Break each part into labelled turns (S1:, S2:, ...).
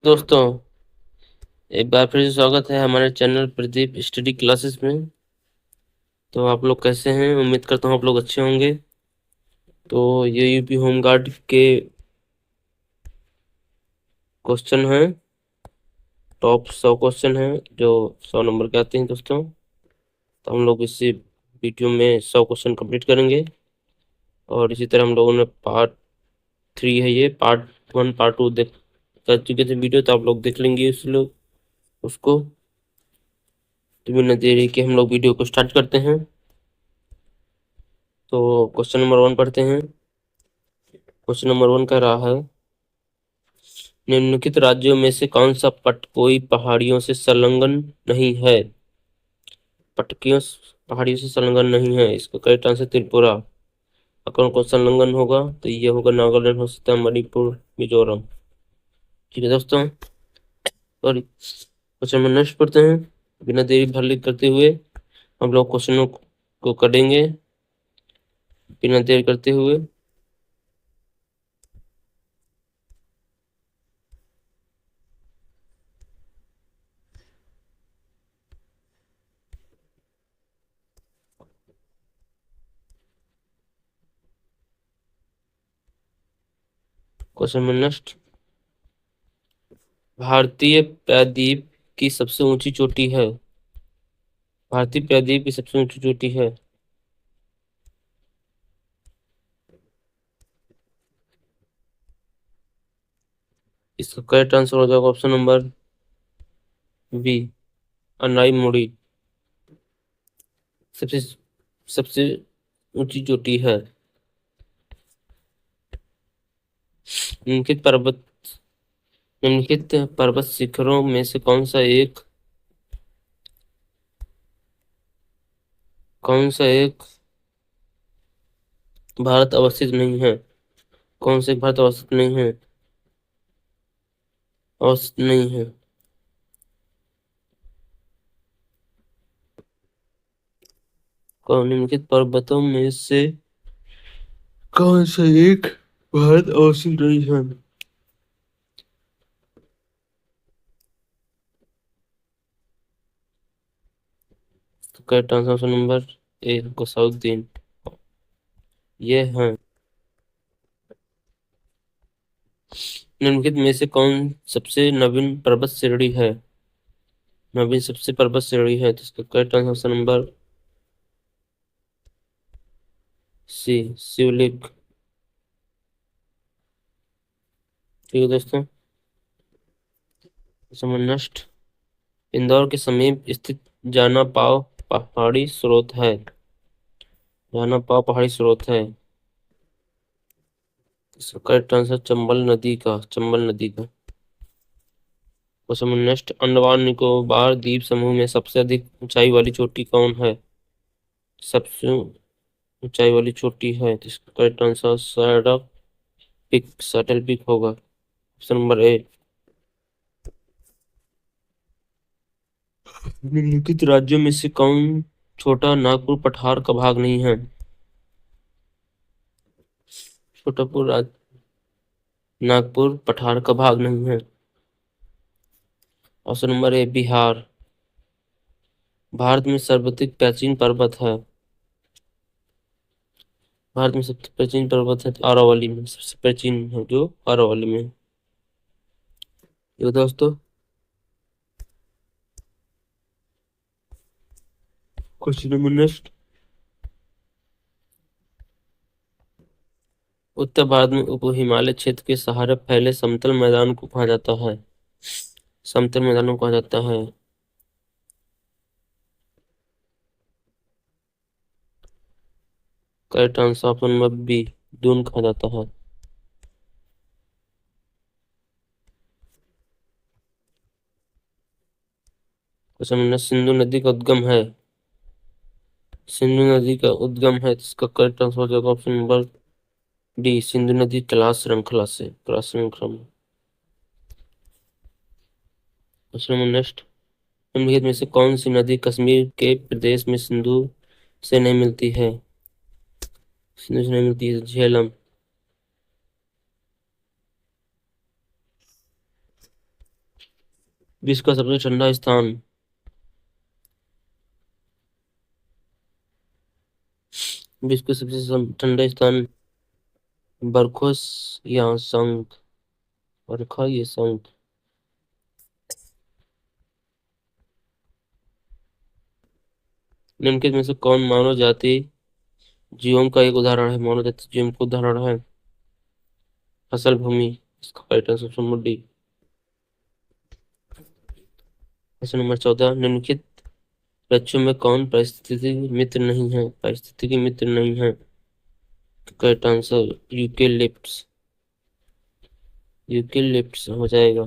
S1: दोस्तों, एक बार फिर से स्वागत है हमारे चैनल प्रदीप स्टडी क्लासेस में। तो आप लोग कैसे हैं? उम्मीद करता हूँ आप लोग अच्छे होंगे। तो ये यूपी होम गार्ड के क्वेश्चन हैं, टॉप 100 क्वेश्चन हैं जो 100 नंबर के आते हैं दोस्तों। तो हम लोग इसी वीडियो में 100 क्वेश्चन कंप्लीट करेंगे। और इसी तरह हम लोगों ने पार्ट 3 है, ये पार्ट 1 पार्ट 2 देख कर चुके थे वीडियो, तो आप लोग देख लेंगे उसको। तो बिना देरी के हम लोग वीडियो को स्टार्ट करते हैं। तो क्वेश्चन नंबर 1 पढ़ते हैं। क्वेश्चन नंबर 1 कह रहा है, निम्नलिखित राज्यों में से कौन सा पट कोई पहाड़ियों से संलग्न नहीं है? पटकियों पहाड़ियों से संलग्न नहीं है, इसका करेक्ट आंसर त्रिपुरा। कौन कौन संलग्न होगा? तो ये होगा नागालैंड, हो सकता है मणिपुर, मिजोरम। ठीक है दोस्तों, और क्वेश्चन नंबर नेक्स्ट पढ़ते हैं। बिना देरी भरली करते हुए हम लोग क्वेश्चनों को करेंगे बिना देर करते हुए। क्वेश्चन नंबर नेक्स्ट, भारतीय प्रायद्वीप की सबसे ऊंची चोटी है। भारतीय प्रायद्वीप की सबसे ऊंची चोटी है, इसका करेक्ट आंसर हो जाएगा ऑप्शन नंबर बी, अनाई मुड़ी। सबसे सबसे ऊंची चोटी है। निम्नलिखित पर्वत निम्नलिखित पर्वत शिखरों में से कौन सा एक भारत अवस्थित नहीं है? कौन से भारत अवस्थित नहीं है? निम्नलिखित पर्वतों में से कौन सा एक भारत अवस्थित नहीं है? तो correct answer option number A, Ghiyasuddin. ये है। निम्नलिखित में से कौन सबसे नवीन पर्वत श्रेणी है? नवीन सबसे पर्वत श्रेणी है, तो इसका correct answer option number C, Shivalik. ठीक है दोस्तों, समझ नष्ट। इंदौर के समीप स्थित जाना पाव पहाड़ी स्रोत है। जाना पाव पहाड़ी स्रोत है, इसका करेक्ट आंसर चंबल नदी का। क्वेश्चन नेक्स्ट, अंडमान निकोबार द्वीप समूह में सबसे अधिक ऊंचाई वाली चोटी कौन है? सबसे ऊंचाई वाली चोटी है, तो इसका करेक्ट आंसर सैडल पिक होगा, ऑप्शन नंबर ए। निम्नलिखित राज्यों में से कौन छोटा नागपुर पठार का भाग नहीं है? नागपुर पठार का भाग नहीं है, ऑप्शन नंबर ए, बिहार। भारत में सर्वाधिक प्राचीन पर्वत है। भारत में सबसे प्राचीन पर्वत है अरावली में, सबसे प्राचीन है जो अरावली में। ये दोस्तों, क्वेश्चन नंबर नेक्स्ट, उत्तर भारत में उप हिमालय क्षेत्र के सहारे फैले समतल मैदान को कहा जाता है। समतल मैदानों को कहा जाता है, correct answer option number B, Doon कहा जाता है। क्वेश्चन नंबर, सिंधु नदी का उद्गम है, इसका करेक्ट आंसर हो जाएगा ऑप्शन नंबर डी, सिंधु नदी कला श्रृंखला में। क्वेश्चन नंबर नेक्स्ट, निम्नलिखित में से कौन सी नदी कश्मीर के प्रदेश में सिंधु से नहीं मिलती है? सिंधु से नहीं मिलती है, झेलम। विश्व का सबसे ठंडा स्थान। विश्व का सबसे ठंडा स्थान बरखोस या संक, बरखा ये संक। निम्नलिखित में से कौन मानव जाति जीवों का एक उदाहरण है? मानव जाति जीवों का उदाहरण है फसल भूमि। इसका right answer option number D. Question number 14, निम्नलिखित वृक्षों में कौन पारिस्थितिकी मित्र नहीं है? पारिस्थितिकी मित्र नहीं है। करेक्ट आंसर यूकेलिप्टस, यूकेलिप्टस हो जाएगा।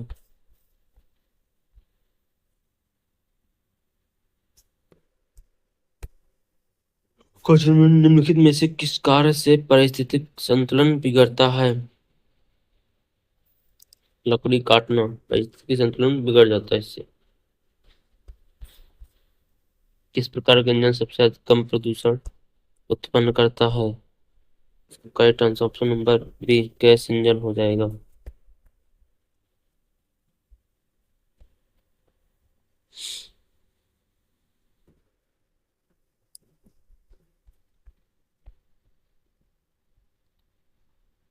S1: क्वेश्चन नंबर, निम्नलिखित में से किस कार्य से पारिस्थितिक संतुलन बिगड़ता है? लकड़ी काटना, पारिस्थितिक संतुलन बिगड़ जाता है इससे। किस प्रकार का इंजन सबसे अधिक कम प्रदूषण उत्पन्न करता है? Correct answer option number B, gas engine हो जाएगा।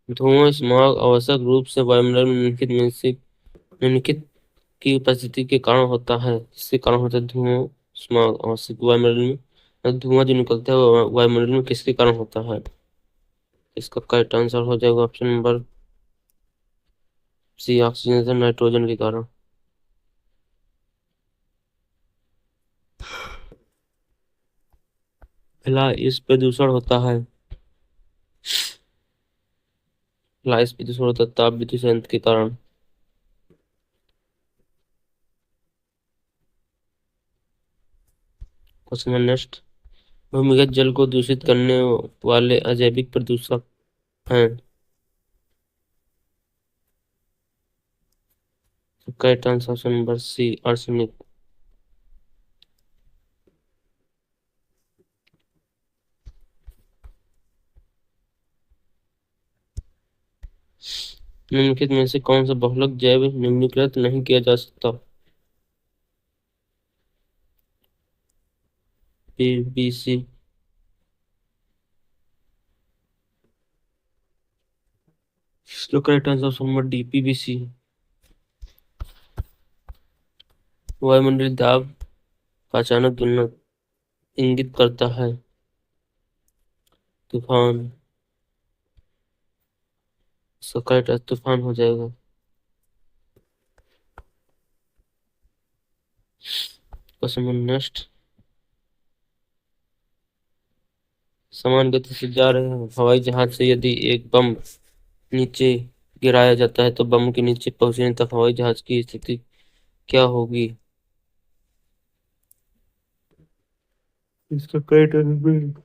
S1: धुआं स्मॉग आवश्यक रूप से वायुमंडल में निम्नलिखित की उपस्थिति के कारण होता है। इसके कारण होता है धुआं स्मॉग आवश्यक वायुमंडल में। धुआं जो निकलता है वो वायुमंडल में किसके कारण होता है? इसका करेक्ट आंसर हो जाएगा option number C, oxygen nitrogen के कारण। पहला इस प्रदूषण होता है, पहला इस प्रदूषण होता है ताप विद्युत संयंत्र के कारण। क्वेश्चन नेक्स्ट, भूमिगत जल को दूषित करने वाले अजैविक प्रदूषक हैं। Correct answer option number C, arsenic. निम्नलिखित में से कौन सा बहुलक जैव निम्नीकृत नहीं किया जा सकता? पीबीसी। इसका correct answer option number D, PBC. वायुमंडलीय दाब का अचानक गिरना इंगित करता है तूफान। इसका करेक्ट आंसर तूफान हो जाएगा। क्वेश्चन नेक्स्ट, समान गति से जा रहे हवाई जहाज से यदि एक बम नीचे गिराया जाता है तो बम के नीचे पहुंचने तक हवाई जहाज की स्थिति क्या होगी? इसका करेक्ट आंसर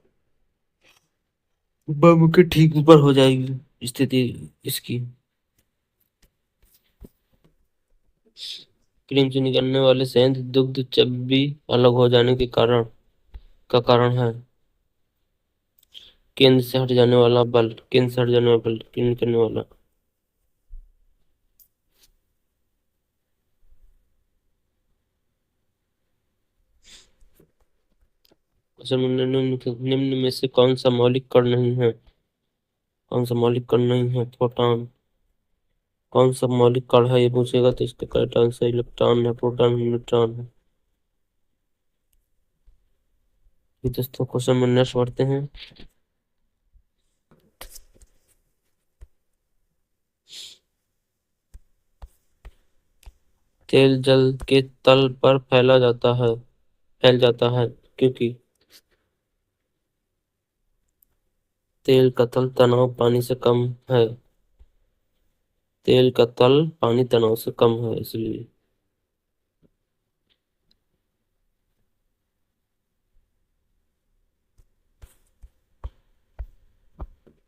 S1: बम के ठीक ऊपर हो जाएगी स्थिति इसकी। क्रीम से निकलने वाले सेंध दुग्ध चर्बी अलग हो जाने के कारण का कारण है। केंद्र से हट जाने वाला बल, केंद्र से हट जाने वाला बल, क्यों निकलने वाला। क्वेश्चन निम्न में से कौन सा मौलिक कण नहीं है? कौन सा मौलिक कण नहीं है? प्रोटॉन। कौन सा मौलिक कण है ये पूछेगा तो इसका करेक्ट आंसर इलेक्ट्रॉन है, प्रोटॉन न्यूट्रॉन है। ये दोस्तों क्वेश्चन में नेक्स्ट पढ़ते हैं। तेल जल के तल पर फैल जाता है क्योंकि तेल का तल तनाव पानी से कम है। तेल का तल पानी तनाव से कम है इसलिए।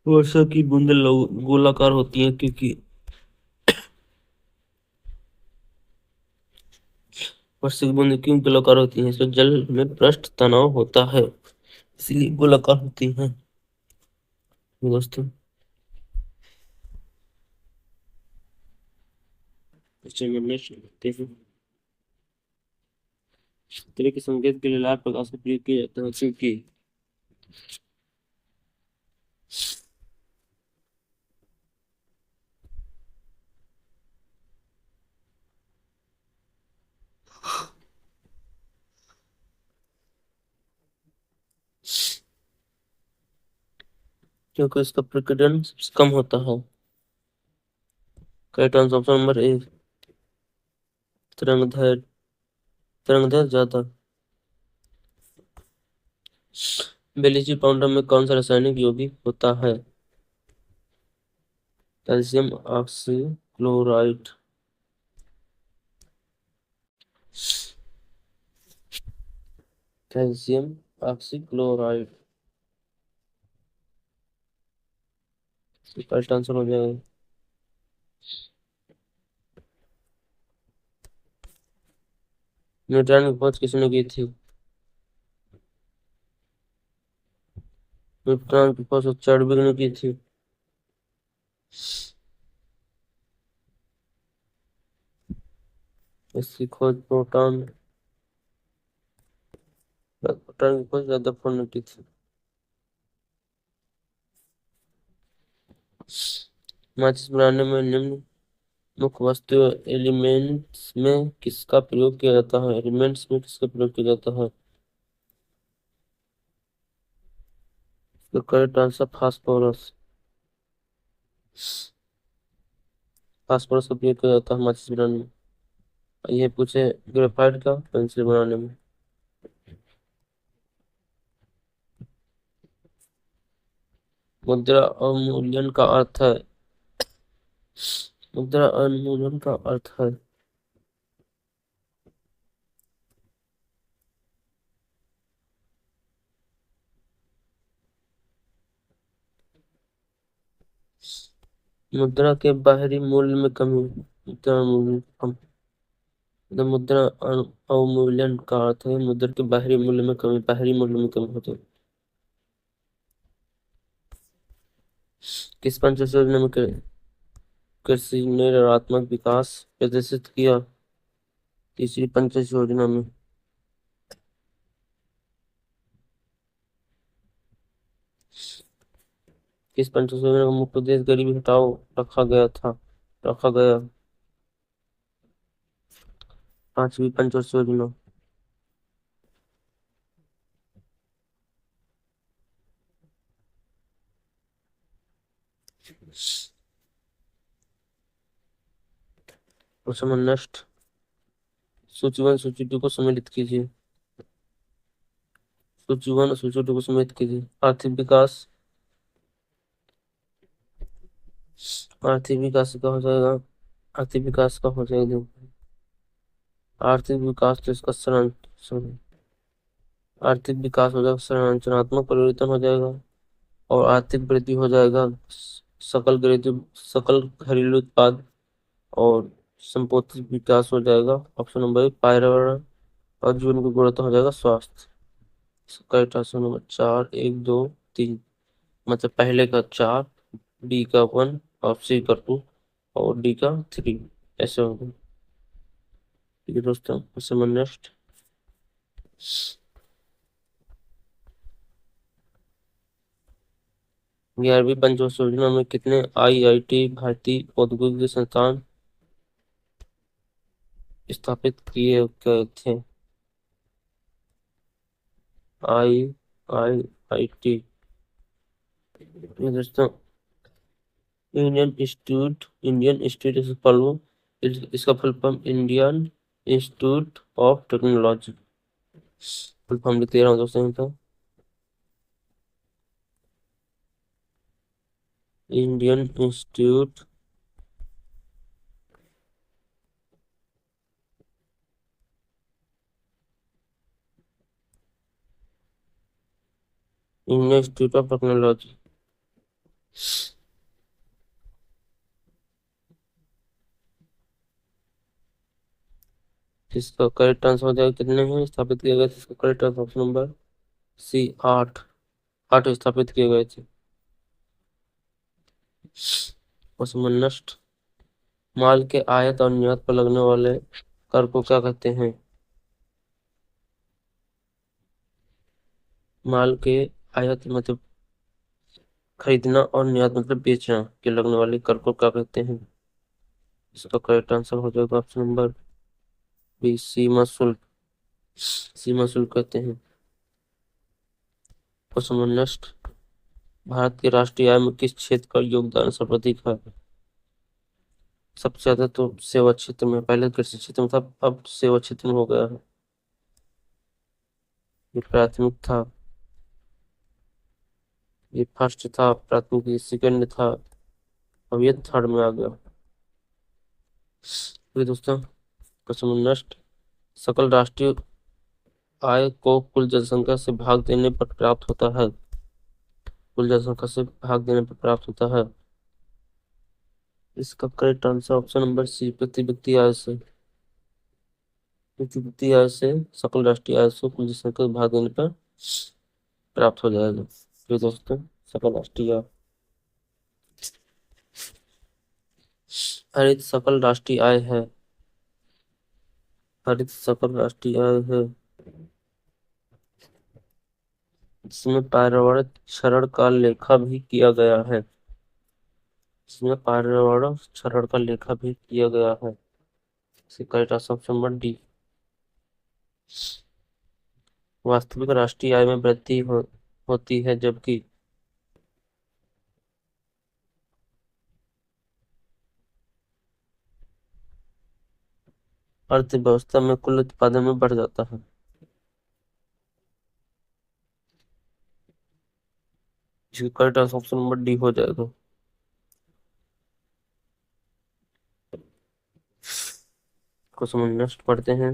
S1: वर्षा की बूंदें गोलाकार होती हैं क्योंकि वर्षा की बूंदें क्यों गोलाकार होती हैं? इसमें जल में पृष्ठ तनाव होता है इसलिए गोलाकार होती हैं दोस्तों। क्वेश्चन नंबर नेक्स्ट देखते हैं। खतरे के संकेत के लिए लाल प्रकाश का प्रयोग किया जाता है क्योंकि क्योंकि इसका प्रकीर्णन सबसे कम होता है। Correct answer option number A, तरंगदैर्घ्य। तरंगदैर्घ्य ज्यादा। ब्लीचिंग पाउडर में कौन सा रासायनिक यौगिक होता है? Calcium oxychloride. Calcium oxychloride correct answer हो जाएगा। न्यूट्रॉन की खोज किसने की थी? न्यूट्रॉन की खोज चार्ल्स ने की थी। इसकी खोज प्रोटॉन प्रोटॉन की खोज रदरफोर्ड ने की थी। माचिस बनाने में निम्न मुख्य वस्तु एलिमेंट्स में किसका प्रयोग किया जाता है? एलिमेंट्स में किसका प्रयोग किया जाता है? तो करेक्ट आंसर फास्फोरस। फास्फोरस का प्रयोग किया जाता है माचिस बनाने में। ये पूछे ग्रेफाइट का पेंसिल बनाने में। मुद्रा अवमूल्यन का अर्थ है। मुद्रा अवमूल्यन का अर्थ है। मुद्रा के बाहरी मूल्य में कमी। मुद्रा मूल्य कम। मुद्रा अवमूल्यन का अर्थ है मुद्रा के बाहरी मूल्य में कमी, बाहरी मूल्य में कमी होती है। किस पंचवर्षीय योजना में कृषि ने ऋणात्मक विकास प्रदर्शित किया? तीसरी पंचवर्षीय योजना में। किस पंचवर्षीय योजना का मुख्य उद्देश्य गरीबी हटाओ रखा गया? पांचवी पंचवर्षीय योजना। प्रशमन नष्ट। सूची 1 सूची 2 को सम्मिलित कीजिए। सूची 1 सूची 2 को सम्मिलित कीजिए। आर्थिक विकास। आर्थिक विकास का हो जाएगा। आर्थिक विकास का हो जाएगा। आर्थिक विकास तो इसका सॉरी आर्थिक विकास हो जाएगा, संरचनात्मक परिवर्तन हो जाएगा और आर्थिक वृद्धि हो जाएगा। सकल घरेलू उत्पाद और संपत्ति विकास हो जाएगा। ऑप्शन नंबर 1 पर्यावरण और जीवन की गुणवत्ता हो जाएगा स्वास्थ्य। करेक्ट आंसर नंबर 4 1 2 3, मतलब पहले का 4, बी का 1 और सी का 2 और डी का 3, ऐसे होगा। ठीक है दोस्तों, प्रशमन नष्ट। 11वीं पंचवर्षीय योजना में कितने आईआईटी भारतीय प्रौद्योगिकी संस्थान स्थापित किए गए थे? I I I T. दोस्तों, इंडियन इंस्टीट्यूट इसका full form Indian institute of technology. Full form लिख दे रहा हूँ दोस्तों। तो इंडियन इंस्टीट्यूट ऑफ टेक्नोलॉजी। इसका करेक्ट आंसर हो जाएगा कितने हैं स्थापित किए गए थे? इसका correct answer option number C 8। 8 स्थापित किए गए थे। प्रशमन नष्ट। माल के आयात और निर्यात पर लगने वाले कर को क्या कहते हैं? माल के आयात मतलब खरीदना और निर्यात मतलब बेचना के लगने वाले कर को क्या कहते हैं? इसका करेक्ट आंसर हो जाएगा ऑप्शन नंबर बी, सीमा शुल्क। सीमा शुल्क कहते हैं। Question next. भारत के राष्ट्रीय आय में किस क्षेत्र का योगदान सर्वाधिक है? सबसे ज्यादा तो सेवा क्षेत्र में, पहले कृषि क्षेत्र में था, अब सेवा क्षेत्र में हो गया है। ये प्राथमिक था, ये फर्स्ट था, प्राथमिक ये सेकंड था, अब ये थर्ड में आ गया। तो दोस्तों क्वेश्चन नेक्स्ट। सकल राष्ट्रीय आय को कुल जनसंख्या से भाग देने पर प्राप्त होता है। कुल जनसंख्या से भाग देने पर प्राप्त होता है। इसका correct answer option number C, प्रति व्यक्ति आय से। प्रति व्यक्ति आय से सकल राष्ट्रीय आय से कुल जनसंख्या से भाग देने पर प्राप्त हो जाएगा। तो दोस्तों सकल राष्ट्रीय आय, हरित सकल राष्ट्रीय आय है। हरित सकल राष्ट्रीय आय है जिसमें पर्यावरण क्षरण का लेखा भी किया गया है। इसमें पर्यावरण क्षरण का लेखा भी किया गया है। इसका correct answer option number D. वास्तविक राष्ट्रीय आय में वृद्धि होती है जबकि अर्थव्यवस्था में कुल उत्पादन में बढ़ जाता है। इसका correct answer option number D हो जाएगा। क्वेश्चन नेक्स्ट पढ़ते हैं।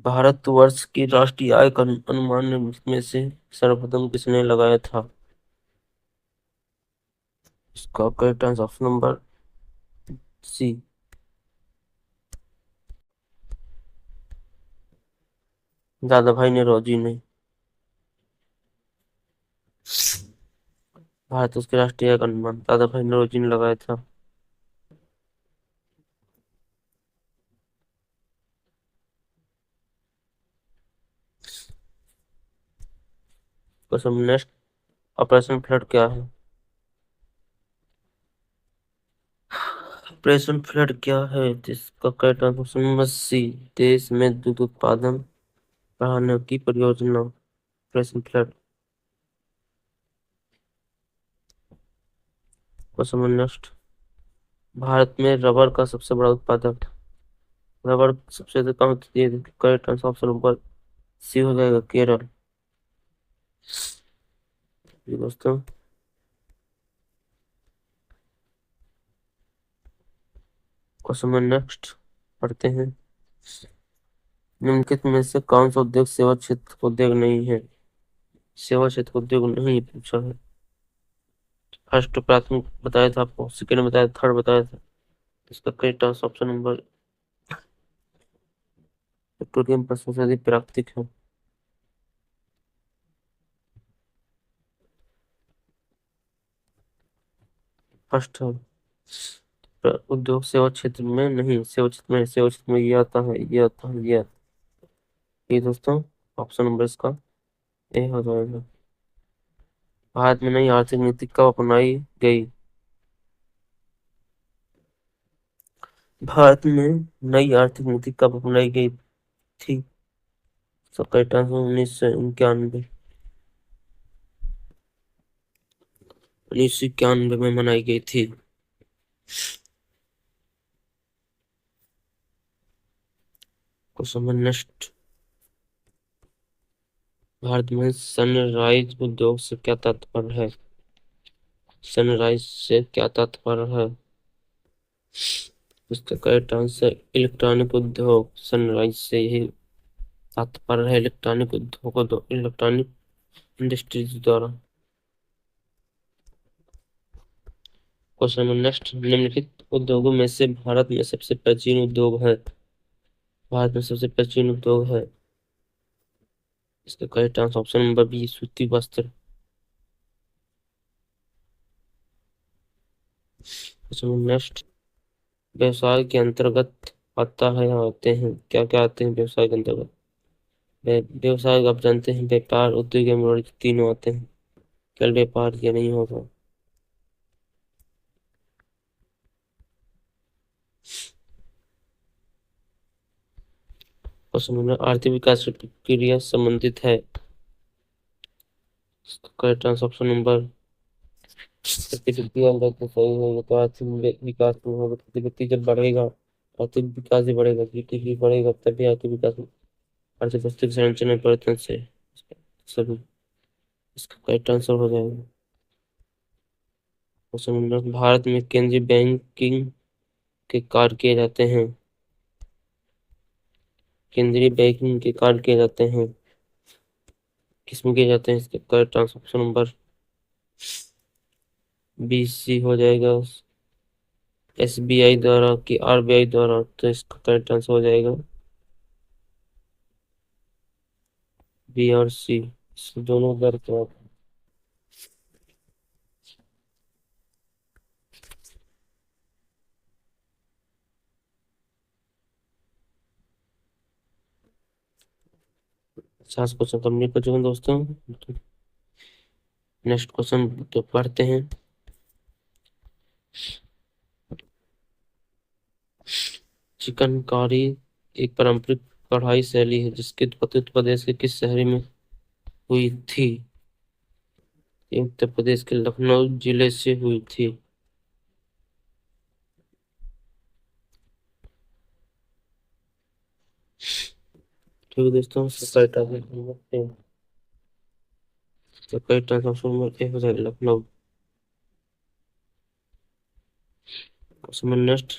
S1: भारतवर्ष की राष्ट्रीय आय का अनुमान में से सर्वप्रथम किसने लगाया था? इसका correct answer option number C, Dadabhai Naoroji ने। भारत उसके राष्ट्रीय आय का अनुमान दादा भाई नौरोजी ने लगाया था। Question next. ऑपरेशन फ्लड क्या है? ऑपरेशन फ्लड क्या है? जिसका correct answer option number C, देश में दूध उत्पादन बढ़ाने की परियोजना। Operation flood. Question next. Bharat में रबर का सबसे बड़ा उत्पादक, रबर सबसे ज्यादा कहाँ होती है? Correct answer option number C हो जाएगा, केरल। जी दोस्तों क्वेश्चन नेक्स्ट पढ़ते हैं। निम्नलिखित में से कौन सा उद्योग सेवा क्षेत्र का उद्योग नहीं है? सेवा क्षेत्र का उद्योग नहीं पूछा है। फर्स्ट प्राथमिक बताया था आपको, सेकंड बताया, थर्ड बताया था। इसका correct answer option number petroleum प्रसंस्करण प्राकृतिक है। फर्स्ट है। उद्योग सेवा क्षेत्र में नहीं, सेवा क्षेत्र में, सेवा क्षेत्र में ये आता है, ये आता है, ये आता है। ये दोस्तों ऑप्शन नंबर इसका ए हो जाएगा। भारत में नई आर्थिक नीति कब अपनाई गई? भारत में नई आर्थिक नीति कब अपनाई गई थी? इसका करेक्ट आंसर 1991। 1991 में मनाई गई थी। Question next. भारत में सनराइज उद्योग से क्या तात्पर्य है? सनराइज से क्या तात्पर्य है? इसका करेक्ट आंसर इलेक्ट्रॉनिक उद्योग, सनराइज से यही तात्पर्य है, इलेक्ट्रॉनिक उद्योग को, इलेक्ट्रॉनिक इंडस्ट्रीज द्वारा। Question next. निम्नलिखित उद्योगों में से भारत में सबसे प्राचीन उद्योग है? भारत में सबसे प्राचीन उद्योग है। इसका correct answer option number B, सूती वस्त्र। Question next. व्यवसाय के अंतर्गत आता है, आते हैं, क्या क्या आते हैं व्यवसाय के अंतर्गत? व्यवसाय आप जानते हैं, व्यापार, उद्योग एवं वाणिज्य तीनों आते हैं। केवल व्यापार ये नहीं होगा। क्वेश्चन नंबर, आर्थिक विकास की प्रक्रिया संबंधित है। करेक्ट आंसर ऑप्शन नंबर गतिविधि अंदर तो सही है। ये तो आर्थिक विकास में होगा, गतिविधि जब बढ़ेगा आर्थिक विकास ही बढ़ेगा, जीडीपी बढ़ेगा तभी आर्थिक विकास में। अर्थव्यवस्था की संरचना में परिवर्तन से सभी, इसका करेक्ट आंसर हो जाएगा। क्वेश्चन नंबर, भारत में केंद्रीय बैंकिंग के कार्य किए जाते हैं। केंद्रीय बैंकिंग के कार्य किए जाते हैं, किसमें किए जाते हैं? इसका correct answer option number B C हो जाएगा। एसबीआई द्वारा कि आरबीआई द्वारा, तो इसका करेक्ट आंसर हो जाएगा बी और सी, दोनों द्वारा किया। 50 क्वेश्चन कंप्लीट कर चुके हैं दोस्तों। नेक्स्ट क्वेश्चन तो पढ़ते हैं। चिकनकारी एक पारंपरिक कढ़ाई शैली है जिसकी उत्पत्ति उत्तर प्रदेश के किस शहर में हुई थी? ये उत्तर प्रदेश के लखनऊ जिले से हुई थी। ठीक है दोस्तों, करेक्ट आंसर नंबर ए हो जाएगा लखनऊ। नेक्स्ट,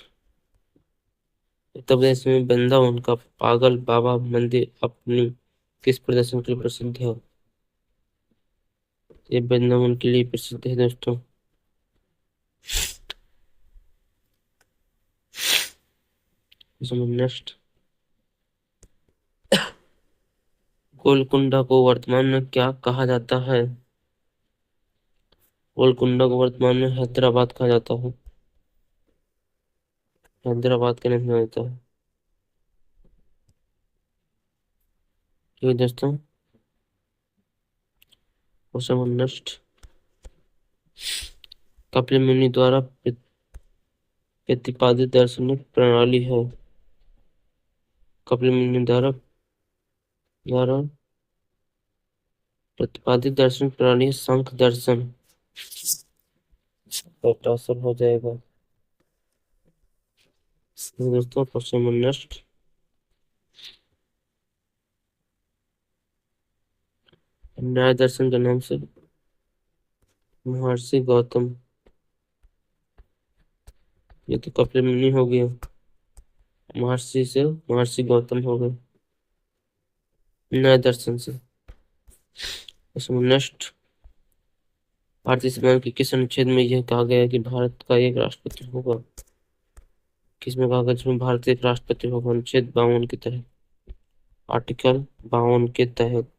S1: उत्तर प्रदेश में वृंदावन का पागल बाबा मंदिर अपनी किस प्रदर्शन के लिए प्रसिद्ध है? ये वृंदावन के लिए प्रसिद्ध है दोस्तों। नेक्स्ट, गोलकुंडा को वर्तमान में क्या कहा जाता है? गोलकुंडा को वर्तमान में हैदराबाद कहा जाता है। हैदराबाद के नाम से जाना जाता है। ठीक है दोस्तों, क्वेश्चन नेक्स्ट, कपिल मुनि द्वारा प्रतिपादित दार्शनिक प्रणाली है। कपिल मुनि द्वारा द्वारा प्रतिपादित दार्शनिक प्रणाली है सांख्य दर्शन। आंसर हो जाएगा। तो दोस्तों, क्वेश्चन नेक्स्ट, न्याय दर्शन के नाम से महर्षि गौतम, ये तो कपिल मुनि हो गया, महर्षि से महर्षि गौतम हो गए न्याय दर्शन से। नेक्स्ट, भारतीय संविधान के किस अनुच्छेद में यह कहा गया है कि भारत का एक राष्ट्रपति होगा? किसमें कहा गया जिसमें भारत एक राष्ट्रपति होगा? अनुच्छेद 52 के तहत, आर्टिकल 52 के तहत।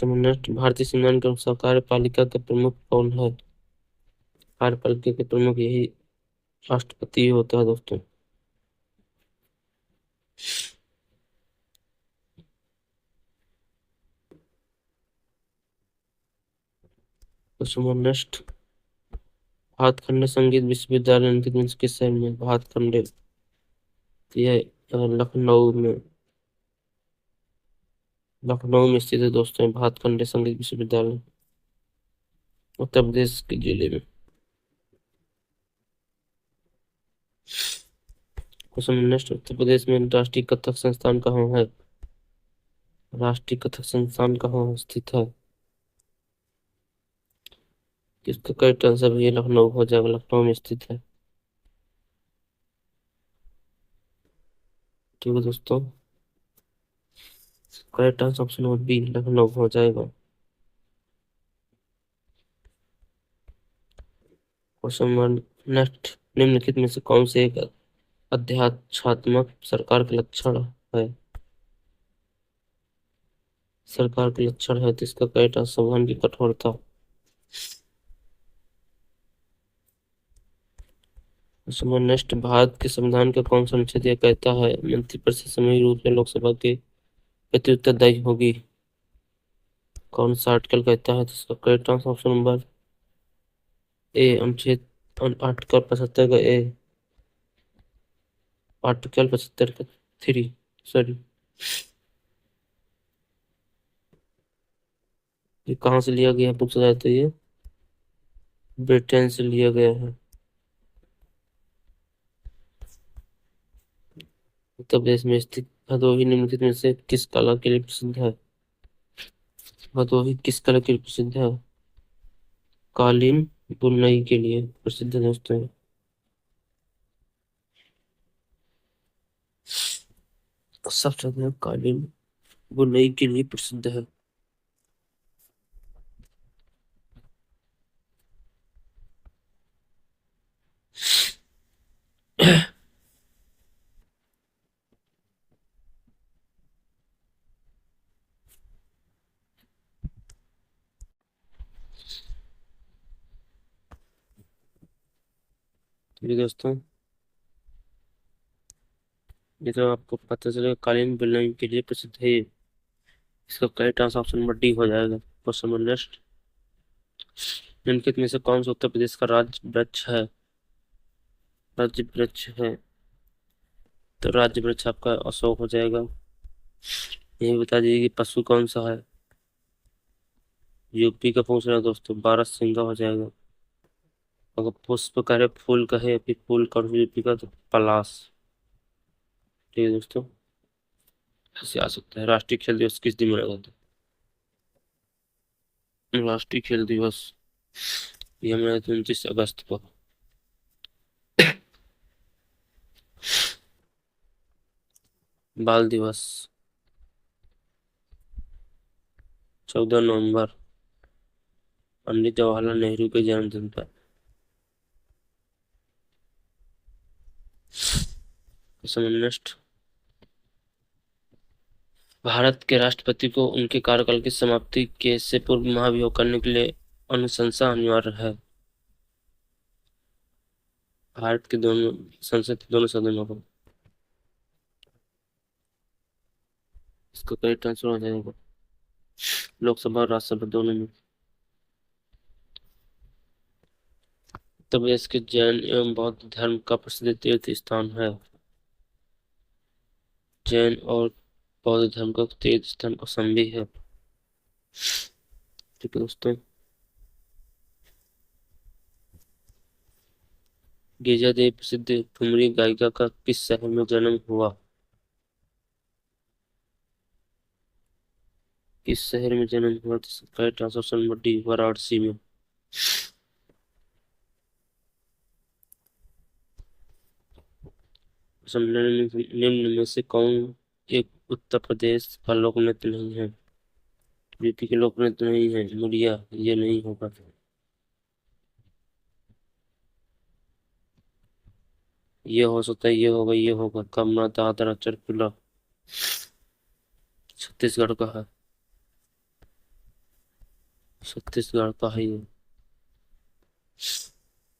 S1: नेक्स्ट, भारतीय संविधान के अनुसार कार्यपालिका के प्रमुख कौन है? कार्यपालिका के प्रमुख यही राष्ट्रपति होता है दोस्तों। नेक्स्ट, भातखंडे संगीत विश्वविद्यालय निधिगंज किस शहर में? भातखंडे, यह लखनऊ में, लखनऊ में स्थित है दोस्तों भातखंडे संगीत विश्वविद्यालय, उत्तर प्रदेश के जिले में। क्वेश्चन नेक्स्ट, उत्तर प्रदेश में राष्ट्रीय कथक संस्थान कहाँ है? राष्ट्रीय कथक संस्थान कहाँ स्थित है? इसका करेक्ट आंसर भी लखनऊ हो जाएगा, लखनऊ में स्थित है। ठीक है दोस्तों, correct answer option number B Lucknow हो जाएगा। क्वेश्चन नंबर नेक्स्ट, निम्नलिखित में से कौन से एक अध्यात्मात्मक सरकार के लक्षण है। सरकार के लक्षण है तो इसका करेक्ट आंसर संविधान की कठोरता। नेक्स्ट, भारत के संविधान का कौन सा अनुच्छेद यह कहता है मंत्रिपरिषद सामूहिक रूप से लोकसभा के प्रति उत्तरदायी होगी? कौन सा आर्टिकल कहता है? तो इसका करेक्ट आंसर ऑप्शन नंबर ए, अनुच्छेद आर्टिकल 75 का ए, आर्टिकल 75 का 3, सॉरी। ये कहाँ से लिया गया पूछा जाए तो ये ब्रिटेन से लिया गया है। उत्तर प्रदेश में स्थित भदोही निम्नलिखित में से किस कला के लिए प्रसिद्ध है? भदोही किस कला के लिए प्रसिद्ध है? कालीन बुनाई के लिए प्रसिद्ध है दोस्तों। सबसे ज्यादा कालीन बुनाई के लिए प्रसिद्ध है। ठीक है दोस्तों, ये तो आपको पता चलेगा कालीन बुनाई के लिए प्रसिद्ध है ये। इसका correct answer option number D हो जाएगा। क्वेश्चन नंबर नेक्स्ट, निम्नलिखित में से कौन सा उत्तर प्रदेश का राज्य वृक्ष है? राज्य वृक्ष है तो राज्य वृक्ष आपका अशोक हो जाएगा। ये बता दीजिए कि पशु कौन सा है? यूपी का पूछ रहा है दोस्तों, बारहसिंगा हो जाएगा। अगर पुष्प करे फूल कहे फिर फूल कर यूपी का तो पलाश। ठीक है दोस्तों, ऐसे आ सकता है। राष्ट्रीय खेल दिवस किस दिन मनाया जाता है? राष्ट्रीय खेल दिवस ये मनाया जाता है 29 अगस्त को। बाल दिवस 14 नवंबर, पंडित जवाहरलाल नेहरू के जन्मदिन पर। नेक्स्ट, भारत के राष्ट्रपति को उनके कार्यकाल की समाप्ति के से पूर्व महाभियोग करने के लिए अनुशंसा अनिवार्य है। भारत के दोनों संसद के दोनों सदनों को। इसका करेक्ट आंसर हो जाएगा लोकसभा और राज्यसभा दोनों में। उत्तर प्रदेश के जैन एवं बौद्ध धर्म का प्रसिद्ध तीर्थ स्थान है। जैन और बौद्ध धर्म का तीर्थ स्थान कौशाम्बी है। ठीक है दोस्तों, गिरिजा देवी प्रसिद्ध ठुमरी गायिका का किस शहर में जन्म हुआ? किस शहर में जन्म हुआ? तो correct answer option number D, Varanasi में। निम्न में से कौन एक उत्तर प्रदेश का लोक नृत्य नहीं है? यूपी के लोक नृत्य नहीं है मुड़िया, ये नहीं होगा। ये हो सकता है, ये होगा, ये होगा। कमरा दादरा चरकुला छत्तीसगढ़ का है। छत्तीसगढ़ का है ये।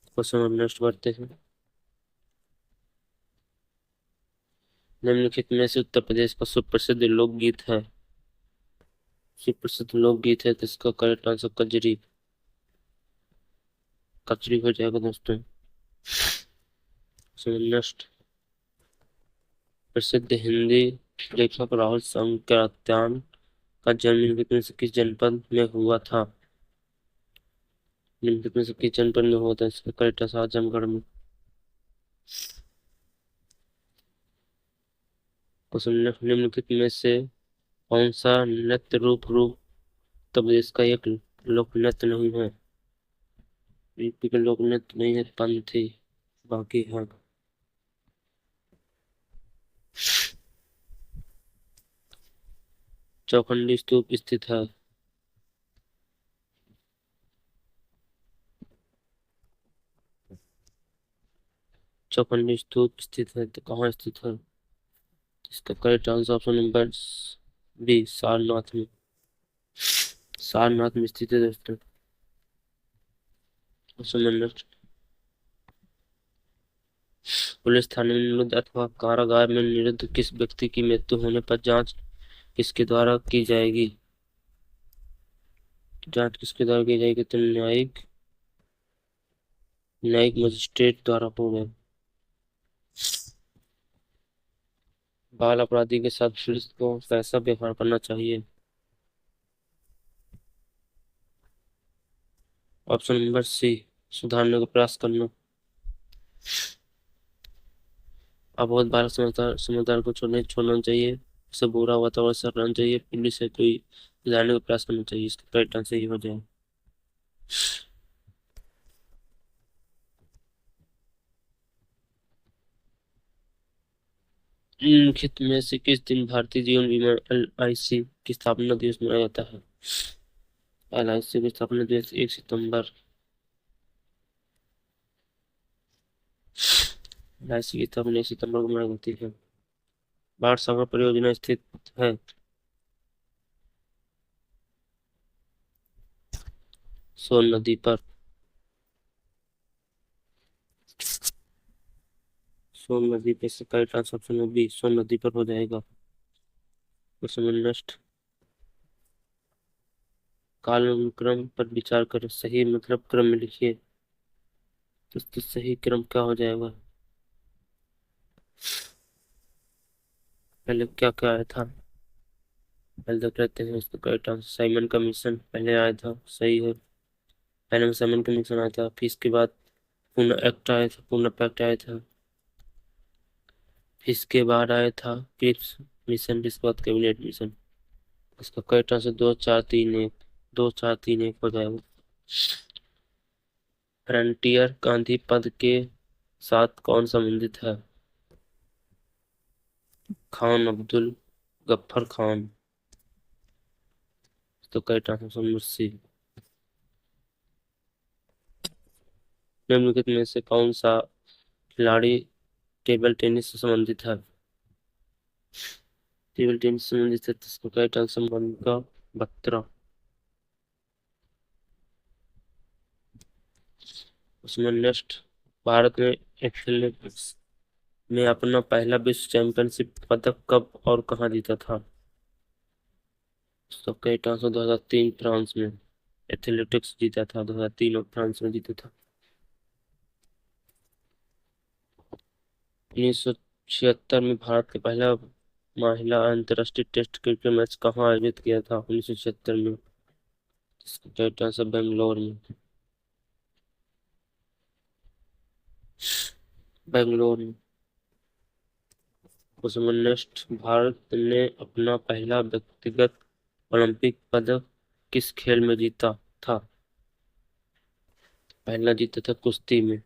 S1: क्वेश्चन नेक्स्ट बढ़ते हैं। निम्नलिखित में से उत्तर प्रदेश का सुप्रसिद्ध लोकगीत है? सुप्रसिद्ध लोकगीत है तो इसका करेक्ट आंसर कजरी, कचरी हो जाएगा दोस्तों। नेक्स्ट, प्रसिद्ध हिंदी लेखक राहुल शंकराचार्य का जन्म निम्नलिखित में से किस जनपद में हुआ था? निम्नलिखित में से किस जनपद में हुआ था? इसका करेक्ट आंसर आजमगढ़ में। क्वेश्चन निम्नलिखित में से कौन सा नृत्य रूप उत्तर प्रदेश का एक लोक नृत्य नहीं है? यूपी का लोक नृत्य नहीं है पंथी, बाकी है। चौखंडी स्तूप स्थित है। चौखंडी स्तूप स्थित है तो कहाँ स्थित है? इसका correct answer option number B, Sarnath में। सारनाथ में स्थित है दोस्तों। ऑप्शन नंबर, पुलिस थाने में निरुद्ध अथवा कारागार में निरुद्ध किस व्यक्ति की मृत्यु होने पर जांच किसके द्वारा की जाएगी? जांच किसके द्वारा की जाएगी? तो न्यायिक न्यायिक मजिस्ट्रेट द्वारा होगा। बाल अपराधी के साथ पुलिस को कैसा व्यवहार करना चाहिए? ऑप्शन नंबर सी, सुधारने का प्रयास करना। अबोध बालक समझदार समझदार को छोड़ने छोड़ना चाहिए, उसे बुरा वातावरण से हटाना चाहिए, पुलिस से कोई सुधारने का प्रयास करना चाहिए। इसका करेक्ट आंसर ये हो जाए। निम्नलिखित में से किस दिन भारतीय जीवन बीमा LIC की स्थापना दिवस मनाया जाता है? LIC की स्थापना दिवस 1 सितंबर। LIC की स्थापना 1 सितंबर को मनाई जाती है। बाढ़ सागर परियोजना स्थित है सोन नदी पर। सोन नदी पे से करेक्ट आंसर ऑप्शन में बी, सोन नदी पर हो जाएगा। क्वेश्चन नेक्स्ट, कालानुक्रम पर विचार कर सही मतलब क्रम में लिखिए। तो सही क्रम क्या हो जाएगा? पहले क्या क्या आया था? पहले देख लेते हैं इसका करेक्ट आंसर। साइमन कमीशन पहले आया था, सही है। पहले में साइमन कमीशन आया था, फिर इसके बाद पूना एक्ट आया था, पूना पैक्ट आया था, फिर इसके बाद आया था क्रिप्स मिशन, इसके बाद कैबिनेट मिशन। इसका करेक्ट आंसर 2 4 3 1, 2 4 3 1 हो जाएगा। फ्रंटियर गांधी पद के साथ कौन संबंधित है? खान अब्दुल गफ्फर खान। तो करेक्ट आंसर नंबर सी। निम्नलिखित में से कौन सा खिलाड़ी टेबल टेनिस से संबंधित है? टेबल टेनिस से संबंधित है, तो इसका करेक्ट आंसर मनिका बत्रा। उसमें नेक्स्ट, भारत ने एथलेटिक्स में अपना पहला विश्व चैंपियनशिप पदक कब और कहाँ जीता था? तो करेक्ट आंसर 2003 फ्रांस में एथलेटिक्स जीता था, 2003 और फ्रांस में जीता था। 1976 में भारत का पहला महिला अंतर्राष्ट्रीय टेस्ट क्रिकेट मैच कहाँ आयोजित किया था? 1976 में। इसका करेक्ट आंसर बेंगलोर में। बेंगलोर में। उसमें नेक्स्ट, भारत ने अपना पहला व्यक्तिगत ओलंपिक पदक किस खेल में जीता था? पहला जीता था कुश्ती में।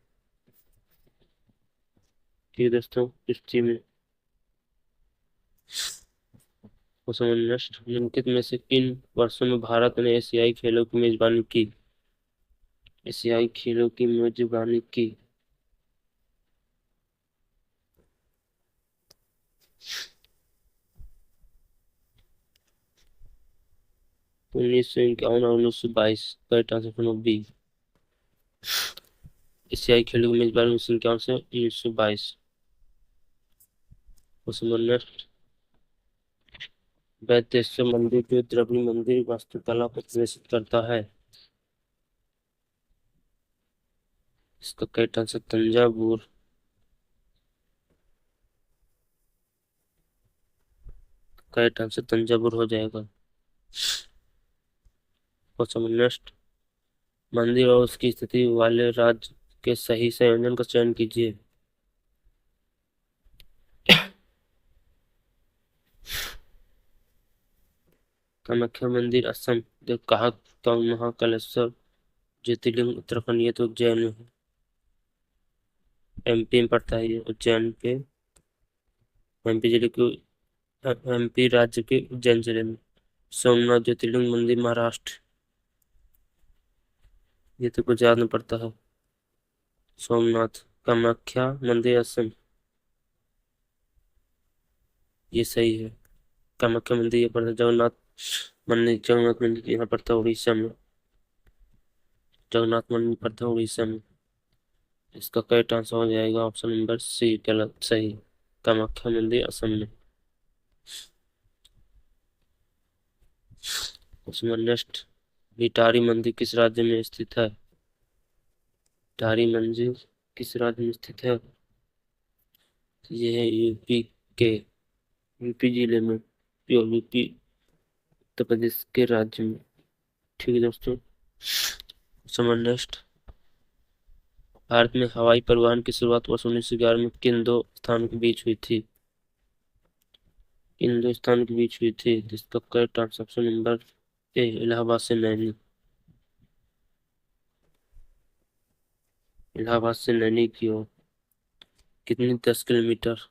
S1: ठीक है दोस्तों, कुश्ती में। उसमें नेक्स्ट, निम्नलिखित में से किन वर्षों में भारत ने एशियाई खेलों की मेजबानी की? एशियाई खेलों की मेजबानी की। 1951 और 1922। Correct answer B. एशियाई खेलों की मेजबानी 1951 से 1922। उसमें नेक्स्ट, वैद्येश्वर मंदिर जो द्रविड़ मंदिर वास्तुकला को प्रदर्शित करता है? इसका correct answer Thanjavur. Correct answer Thanjavur हो जाएगा। क्वेश्चन नेक्स्ट, मंदिर और उसकी स्थिति वाले राज्य के सही संयोजन का चयन कीजिए। कामाख्या मंदिर असम, जो कहा तो महाकालेश्वर ज्योतिर्लिंग उत्तराखंड, ये तो उज्जैन में है, MP में पड़ता है ये, उज्जैन के MP जिले के, MP राज्य के उज्जैन जिले में। सोमनाथ ज्योतिर्लिंग मंदिर महाराष्ट्र, ये तो गुजरात में पड़ता है। सोमनाथ। कामाख्या मंदिर असम। ये सही है। कामाख्या मंदिर ये पड़ता है, जगन्नाथ मंदिर यहाँ पड़ता है उड़ीसा में। जगन्नाथ मंदिर पड़ता है उड़ीसा में। इसका करेक्ट आंसर हो जाएगा ऑप्शन नंबर सी, गलत सही। कामाख्या मंदिर असम में। उसमें नेक्स्ट, भिटारी मंदिर किस राज्य में स्थित है? भिटारी मंदिर किस राज्य में स्थित है? ये है यूपी के, यूपी जिले में, प्योर यूपी, उत्तर प्रदेश के राज्य में। ठीक है दोस्तों, समझ नेक्स्ट। भारत में हवाई परिवहन की शुरुआत वर्ष 1911 में किन दो स्थानों के बीच हुई थी? किन दो स्थानों के बीच हुई थी? जिसका करेक्ट आंसर ऑप्शन नंबर ए, इलाहाबाद से नैनी। इलाहाबाद से नैनी की ओर कितनी, 10 किलोमीटर।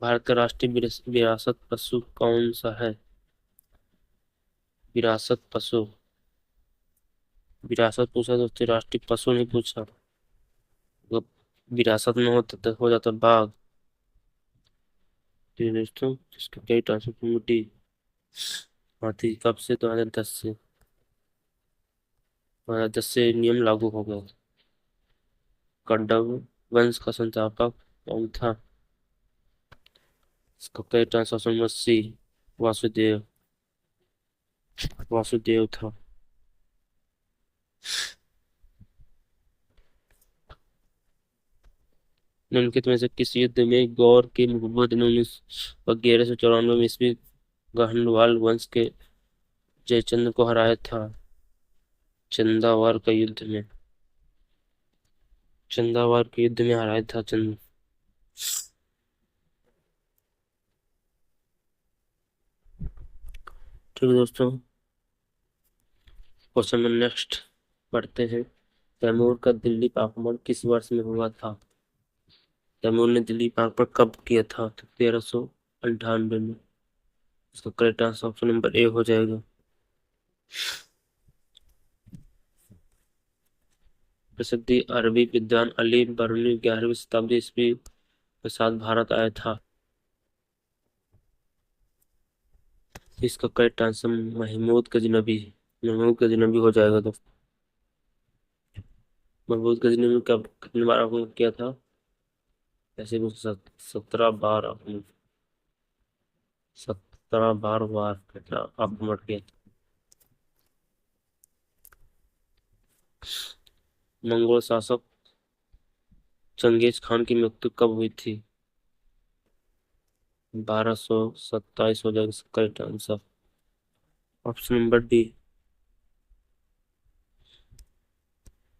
S1: भारत का राष्ट्रीय विरासत पशु कौन सा है? विरासत पशु, विरासत पूछा दोस्तों, राष्ट्रीय पशु नहीं पूछा। मतलब विरासत में होता तो हो जाता बाघ। तो दोस्तों इसका कई ट्रांसफर डी, हाथी। कब से? 2010 से। 2010 से नियम लागू हो गया। कौंडव वंश का संस्थापक कौन था? इसका कई ट्रांसफर सी, वासुदेव। वासुदेव था। निम्नलिखित में से किस युद्ध में गौर के मुहम्मद ने 1194 में ईस्वी गहनवाल वंश के जयचंद्र को हराया था? चंदावार का युद्ध में। चंदावार के युद्ध में हराया था चंद। ठीक है दोस्तों, क्वेश्चन में नेक्स्ट पढ़ते हैं। तैमूर का दिल्ली पर आक्रमण किस वर्ष में हुआ था? तैमूर ने दिल्ली पर आक्रमण कब किया था? तो 1398 में। इसका करेक्ट आंसर ऑप्शन नंबर ए हो जाएगा। प्रसिद्ध अरबी विद्वान अली बरूनी 11वीं शताब्दी ईस्वी के साथ भारत आया था। इसका करेक्ट आंसर महमूद गजनबी, महमूद गजनबी हो जाएगा दोस्तों। महमूद गजनबी कब, कितनी बार आक्रमण किया था? ऐसे भी 17 बार आक्रमण, 17 बार आक्रमण किया था। मंगोल शासक चंगेज खान की मृत्यु कब हुई थी? 1227 हो जाएगा इसका correct answer option number D.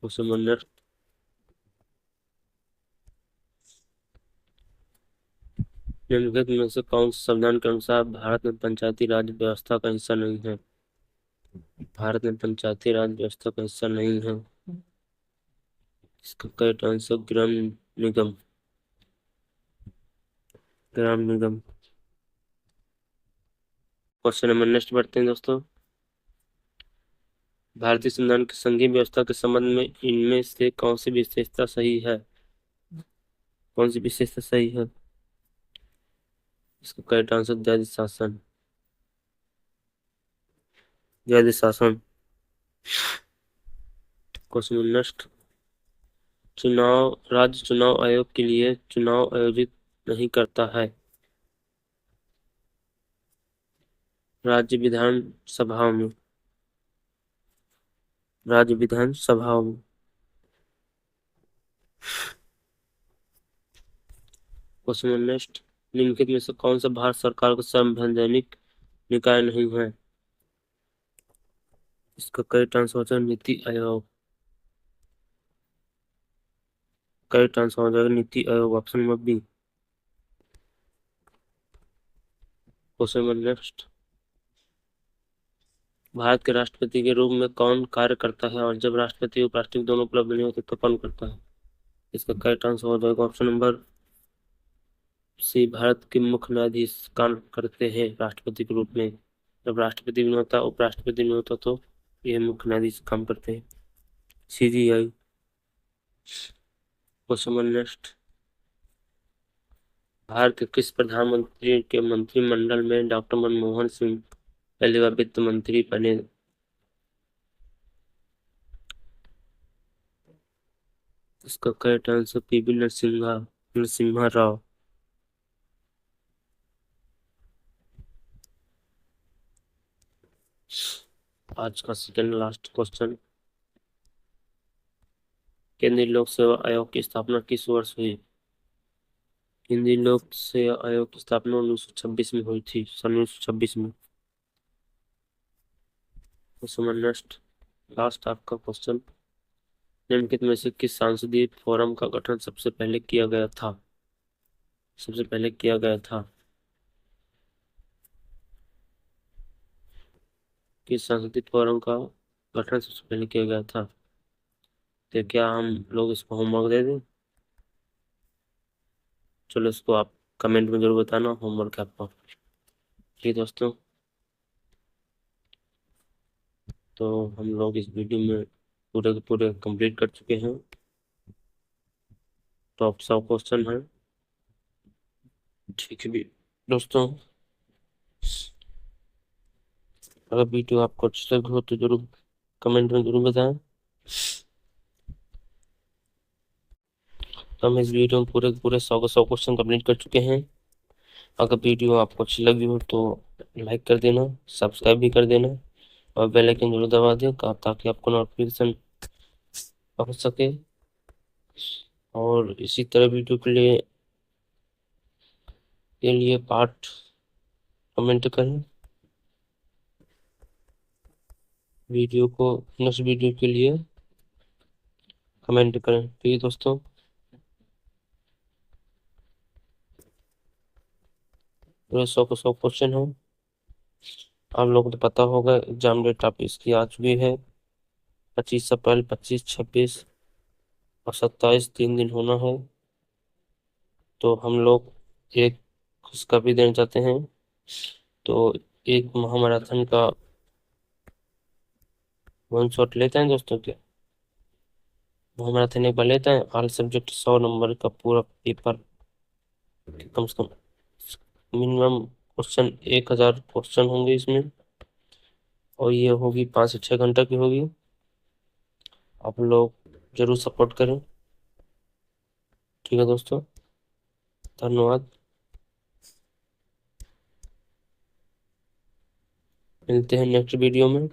S1: Question number, निम्नलिखित में से कौन से संविधान के अनुसार भारत में पंचायती राज व्यवस्था का हिस्सा नहीं है? भारत में पंचायती राज व्यवस्था का हिस्सा नहीं है। इसका करेक्ट आंसर ग्राम निगम, ग्राम निगम। क्वेश्चन नंबर नेक्स्ट बढ़ते हैं दोस्तों। भारतीय संविधान की संघीय व्यवस्था के संबंध में इनमें से कौन सी विशेषता सही है? कौन सी विशेषता सही है? इसका करेक्ट आंसर न्याय शासन, न्याय शासन। क्वेश्चन नेक्स्ट, चुनाव, राज्य चुनाव आयोग के लिए चुनाव आयोजित नहीं करता है? राज्य विधान सभाओं में, राज्य विधान सभाओं में। क्वेश्चन नेक्स्ट, निम्नलिखित में से कौन सा भारत सरकार का संवैधानिक निकाय नहीं है? इसका करेक्ट आंसर हो जाएगा नीति आयोग। करेक्ट आंसर हो जाएगा NITI Aayog, option number B. Question next, Bharat के राष्ट्रपति के रूप में कौन कार्य करता है और जब राष्ट्रपति उपराष्ट्रपति दोनों उपलब्ध नहीं होते तो कौन करता है? इसका करेक्ट आंसर हो जाएगा ऑप्शन नंबर सी, भारत के मुख्य न्यायाधीश काम करते हैं राष्ट्रपति के रूप में। जब राष्ट्रपति नहीं होता, उपराष्ट्रपति नहीं होता, तो ये मुख्य न्यायाधीश काम करते हैं, CGI। क्वेश्चन नेक्स्ट, भारत के किस प्रधानमंत्री के मंत्रिमंडल में डॉक्टर मनमोहन सिंह पहली बार वित्त मंत्री बने? इसका correct answer PV Narasimha Rao. आज का सेकंड लास्ट क्वेश्चन, केंद्रीय लोक सेवा आयोग की स्थापना किस वर्ष हुई? केंद्रीय लोक सेवा आयोग की स्थापना 1926 में हुई थी, सन 1926 में। नेक्स्ट लास्ट आपका क्वेश्चन, निम्नलिखित में से किस सांसदीय फोरम का गठन सबसे पहले किया गया था? सबसे पहले किया गया था किस सांसदीय फोरम का गठन सबसे पहले किया गया था? तो क्या हम लोग इसको होमवर्क दे दें? चलो इसको आप कमेंट में जरूर बताना, होमवर्क है आपका। ठीक है दोस्तों, तो हम लोग इस वीडियो में पूरे के पूरे कंप्लीट कर चुके हैं। टॉप 100 क्वेश्चन है। ठीक है भी दोस्तों, अगर वीडियो आपको अच्छा लगा हो तो जरूर कमेंट में जरूर बताएं। तो हम इस वीडियो में पूरे के पूरे 100 के 100 क्वेश्चन कंप्लीट कर चुके हैं। अगर वीडियो आपको अच्छी लगी हो तो लाइक कर देना, सब्सक्राइब भी कर देना और बेल आइकन जरूर दबा दें ताकि आपको नोटिफिकेशन पहुंच सके। और इसी तरह वीडियो के लिए पार्ट कमेंट करें। वीडियो को नेक्स्ट वीडियो के लिए कमेंट करें। ठीक है दोस्तों, पूरे 100 को 100 क्वेश्चन है। आप लोगों को तो पता होगा एग्जाम डेट आप इसकी आ चुकी है, 25 अप्रैल, 25, 26 और 27, 3 दिन होना है। तो हम लोग एक खुशखबरी देना चाहते हैं। तो एक महामैराथन का वन शॉट लेते हैं दोस्तों क्या? महामैराथन एक बार लेते हैं, ऑल सब्जेक्ट 100 नंबर का पूरा पेपर, कम से कम मिनिमम क्वेश्चन 1000 क्वेश्चन होंगे इसमें, और ये होगी 5 से 6 घंटा की होगी। आप लोग जरूर सपोर्ट करें। ठीक है दोस्तों, धन्यवाद। मिलते हैं नेक्स्ट वीडियो में।